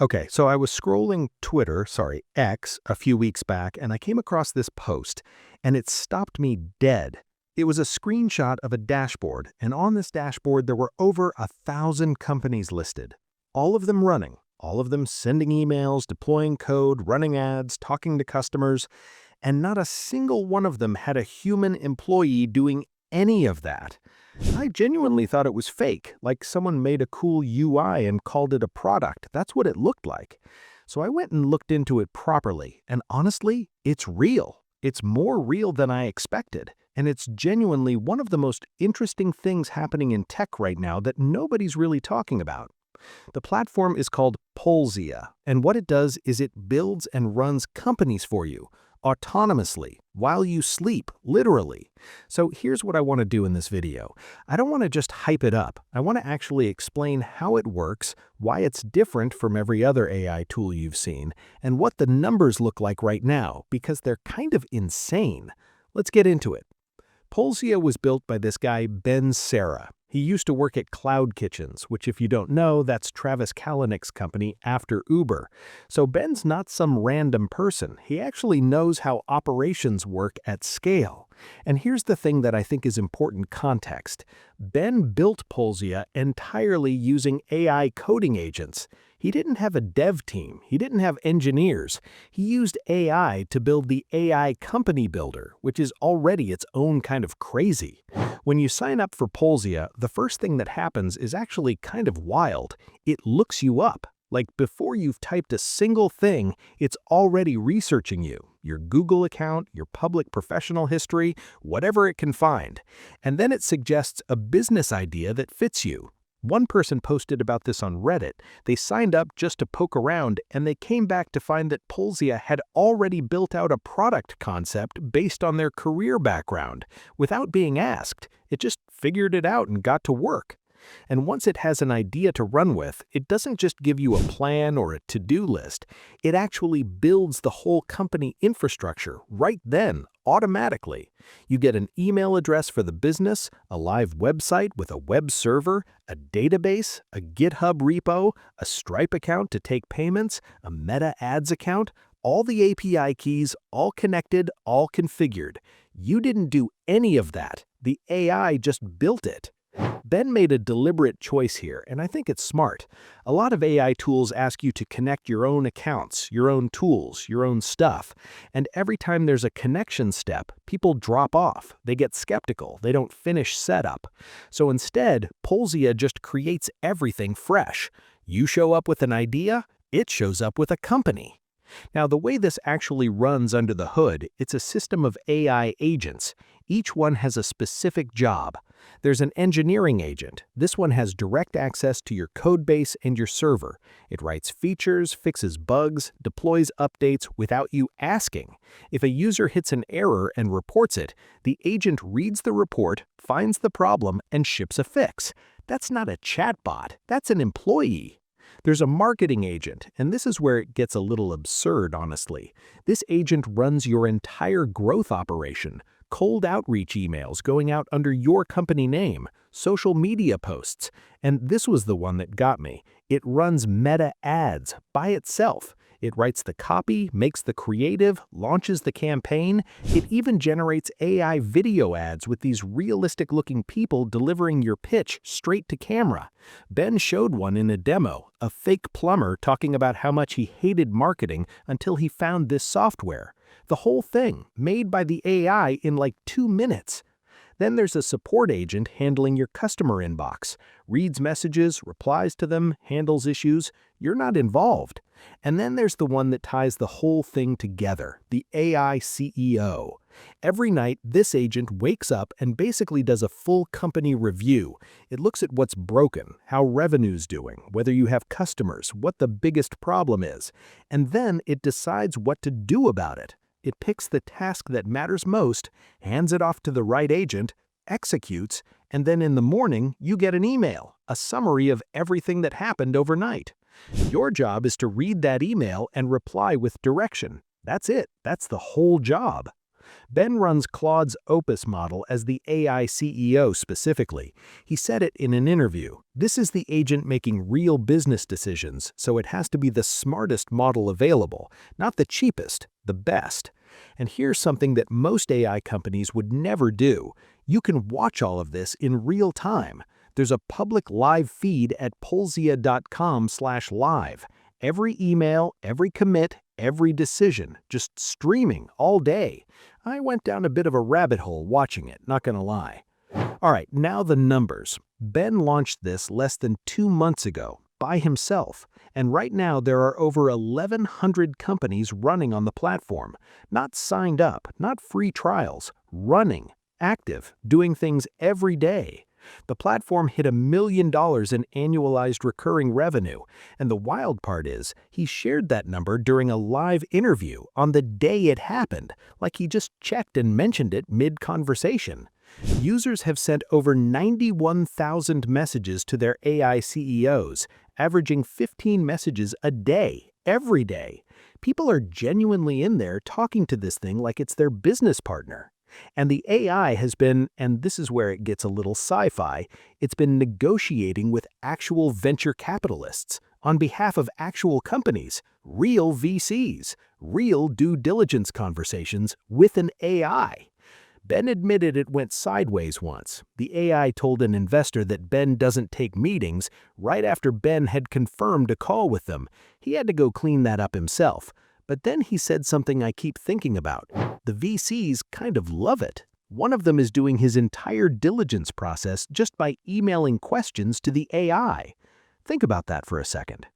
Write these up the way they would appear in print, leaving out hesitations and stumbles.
Okay, so I was scrolling X, a few weeks back, and I came across this post, and it stopped me dead. It was a screenshot of a dashboard, and on this dashboard there were over 1,000 companies listed. All of them running, all of them sending emails, deploying code, running ads, talking to customers, and not a single one of them had a human employee doing any of that. I genuinely thought it was fake, like someone made a cool UI and called it a product. That's what it looked like. So I went and looked into it properly, and honestly, it's real. It's more real than I expected, and it's genuinely one of the most interesting things happening in tech right now that nobody's really talking about. The platform is called Polsia, and what it does is it builds and runs companies for you, autonomously, while you sleep, literally. So here's what I want to do in this video. I don't want to just hype it up. I want to actually explain how it works, why it's different from every other AI tool you've seen, and what the numbers look like right now, because they're kind of insane. Let's get into it. Polsia was built by this guy, Pzia. He used to work at Cloud Kitchens, which if you don't know, that's Travis Kalanick's company after Uber. So Ben's not some random person. He actually knows how operations work at scale. And here's the thing that I think is important context. Ben built Polsia entirely using AI coding agents. He didn't have a dev team. He didn't have engineers. He used AI to build the AI Company Builder, which is already its own kind of crazy. When you sign up for Polsia, the first thing that happens is actually kind of wild. It looks you up. Like before you've typed a single thing, it's already researching you, your Google account, your public professional history, whatever it can find. And then it suggests a business idea that fits you. One person posted about this on Reddit. They signed up just to poke around, and they came back to find that Polsia had already built out a product concept based on their career background. Without being asked, it just figured it out and got to work. And once it has an idea to run with, it doesn't just give you a plan or a to-do list. It actually builds the whole company infrastructure right then, automatically. You get an email address for the business, a live website with a web server, a database, a GitHub repo, a Stripe account to take payments, a Meta Ads account, all the API keys, all connected, all configured. You didn't do any of that. The AI just built it. Ben made a deliberate choice here, and I think it's smart. A lot of AI tools ask you to connect your own accounts, your own tools, your own stuff. And every time there's a connection step, people drop off. They get skeptical. They don't finish setup. So instead, Polsia just creates everything fresh. You show up with an idea, it shows up with a company. Now, the way this actually runs under the hood, it's a system of AI agents. Each one has a specific job. There's an engineering agent. This one has direct access to your codebase and your server. It writes features, fixes bugs, deploys updates without you asking. If a user hits an error and reports it, the agent reads the report, finds the problem, and ships a fix. That's not a chatbot. That's an employee. There's a marketing agent, and this is where it gets a little absurd, honestly. This agent runs your entire growth operation. Cold outreach emails going out under your company name, social media posts, and this was the one that got me. It runs Meta Ads by itself. It writes the copy, makes the creative, launches the campaign. It even generates AI video ads with these realistic-looking people delivering your pitch straight to camera. Ben showed one in a demo, a fake plumber talking about how much he hated marketing until he found this software. The whole thing, made by the AI in like 2 minutes. Then there's a support agent handling your customer inbox, reads messages, replies to them, handles issues. You're not involved. And then there's the one that ties the whole thing together, the AI CEO. Every night, this agent wakes up and basically does a full company review. It looks at what's broken, how revenue's doing, whether you have customers, what the biggest problem is, and then it decides what to do about it. It picks the task that matters most, hands it off to the right agent, executes, and then in the morning you get an email, a summary of everything that happened overnight. Your job is to read that email and reply with direction. That's it. That's the whole job. Ben runs Claude's Opus model as the AI CEO specifically. He said it in an interview. This is the agent making real business decisions, so it has to be the smartest model available, not the cheapest, the best. And here's something that most AI companies would never do. You can watch all of this in real time. There's a public live feed at polsia.com/live. Every email, every commit, every decision, just streaming all day. I went down a bit of a rabbit hole watching it, not gonna lie. All right, now the numbers. Ben launched this less than 2 months ago by himself, and right now there are over 1,100 companies running on the platform. Not signed up, not free trials, running, active, doing things every day. The platform hit $1 million in annualized recurring revenue, and the wild part is, he shared that number during a live interview on the day it happened, like he just checked and mentioned it mid-conversation. Users have sent over 91,000 messages to their AI CEOs, averaging 15 messages a day, every day. People are genuinely in there talking to this thing like it's their business partner. And the AI has been, and this is where it gets a little sci-fi, it's been negotiating with actual venture capitalists on behalf of actual companies, real VCs, real due diligence conversations with an AI. Ben admitted it went sideways once. The AI told an investor that Ben doesn't take meetings right after Ben had confirmed a call with them. He had to go clean that up himself. But then he said something I keep thinking about. The VCs kind of love it. One of them is doing his entire diligence process just by emailing questions to the AI. Think about that for a second.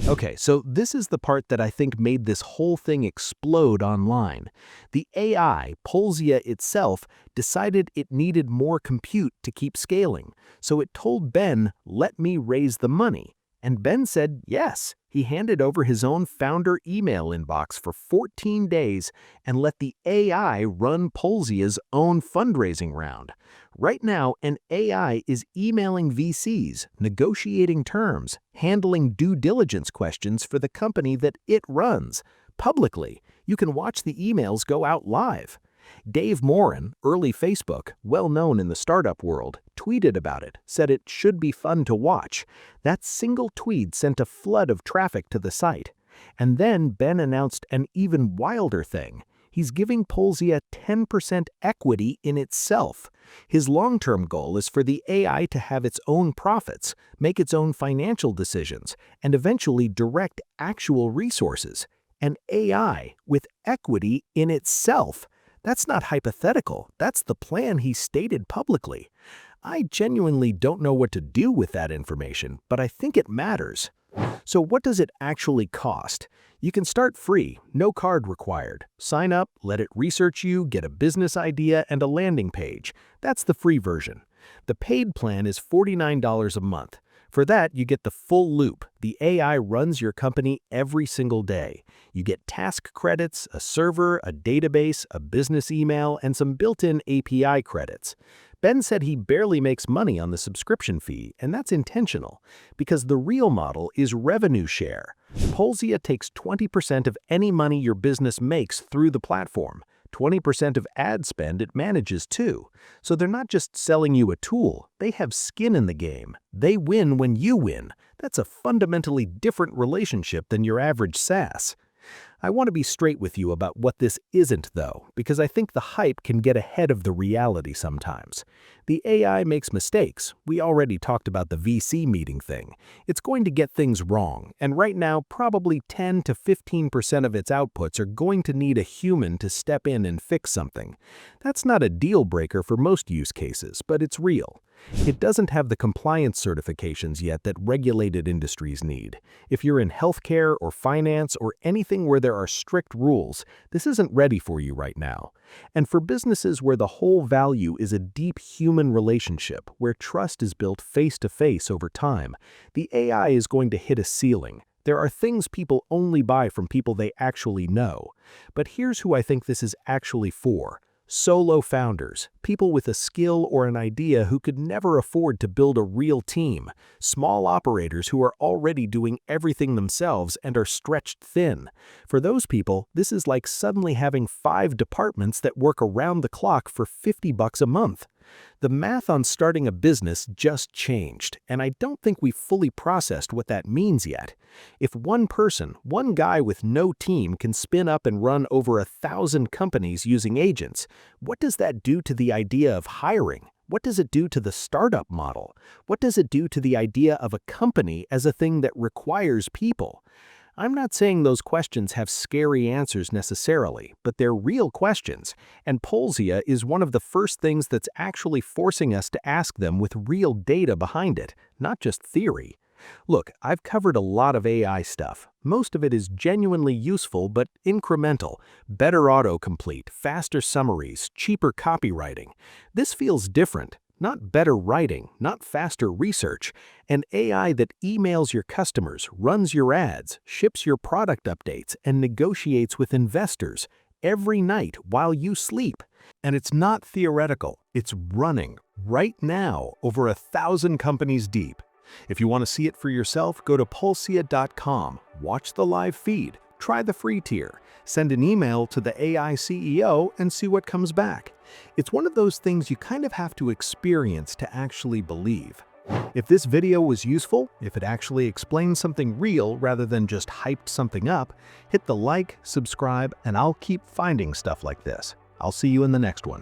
Okay, so this is the part that I think made this whole thing explode online. The AI, Polsia itself, decided it needed more compute to keep scaling. So it told Ben, "Let me raise the money." And Ben said yes. He handed over his own founder email inbox for 14 days and let the AI run Polsia's own fundraising round. Right now, an AI is emailing VCs, negotiating terms, handling due diligence questions for the company that it runs. Publicly, you can watch the emails go out live. Dave Morin, early Facebook, well known in the startup world, tweeted about it, said it should be fun to watch. That single tweet sent a flood of traffic to the site. And then Ben announced an even wilder thing. He's giving Polsia 10% equity in itself. His long-term goal is for the AI to have its own profits, make its own financial decisions, and eventually direct actual resources. An AI with equity in itself. That's not hypothetical. That's the plan he stated publicly. I genuinely don't know what to do with that information, but I think it matters. So what does it actually cost? You can start free, no card required. Sign up, let it research you, get a business idea, and a landing page. That's the free version. The paid plan is $49 a month. For that, you get the full loop. The AI runs your company every single day. You get task credits, a server, a database, a business email, and some built-in API credits. Ben said he barely makes money on the subscription fee, and that's intentional, because the real model is revenue share. Polsia takes 20% of any money your business makes through the platform. 20% of ad spend it manages too. So they're not just selling you a tool, they have skin in the game. They win when you win. That's a fundamentally different relationship than your average SaaS. I want to be straight with you about what this isn't, though, because I think the hype can get ahead of the reality sometimes. The AI makes mistakes. We already talked about the VC meeting thing. It's going to get things wrong, and right now, probably 10 to 15% of its outputs are going to need a human to step in and fix something. That's not a deal breaker for most use cases, but it's real. It doesn't have the compliance certifications yet that regulated industries need. If you're in healthcare or finance or anything where there are strict rules, this isn't ready for you right now. And for businesses where the whole value is a deep human relationship, where trust is built face-to-face over time, the AI is going to hit a ceiling. There are things people only buy from people they actually know. But here's who I think this is actually for: Solo founders, people with a skill or an idea who could never afford to build a real team. Small operators who are already doing everything themselves and are stretched thin. For those people, this is like suddenly having 5 departments that work around the clock for $50 a month. The math on starting a business just changed, and I don't think we've fully processed what that means yet. If one person, one guy with no team can spin up and run over 1,000 companies using agents, what does that do to the idea of hiring? What does it do to the startup model? What does it do to the idea of a company as a thing that requires people? I'm not saying those questions have scary answers necessarily, but they're real questions, and Polsia is one of the first things that's actually forcing us to ask them with real data behind it, not just theory. Look, I've covered a lot of AI stuff. Most of it is genuinely useful but incremental. Better autocomplete, faster summaries, cheaper copywriting. This feels different. Not better writing, not faster research, an AI that emails your customers, runs your ads, ships your product updates, and negotiates with investors every night while you sleep. And it's not theoretical, it's running right now over 1,000 companies deep. If you want to see it for yourself, go to Polsia.com, watch the live feed, try the free tier, send an email to the AI CEO and see what comes back. It's one of those things you kind of have to experience to actually believe. If this video was useful, if it actually explained something real rather than just hyped something up, hit the like, subscribe, and I'll keep finding stuff like this. I'll see you in the next one.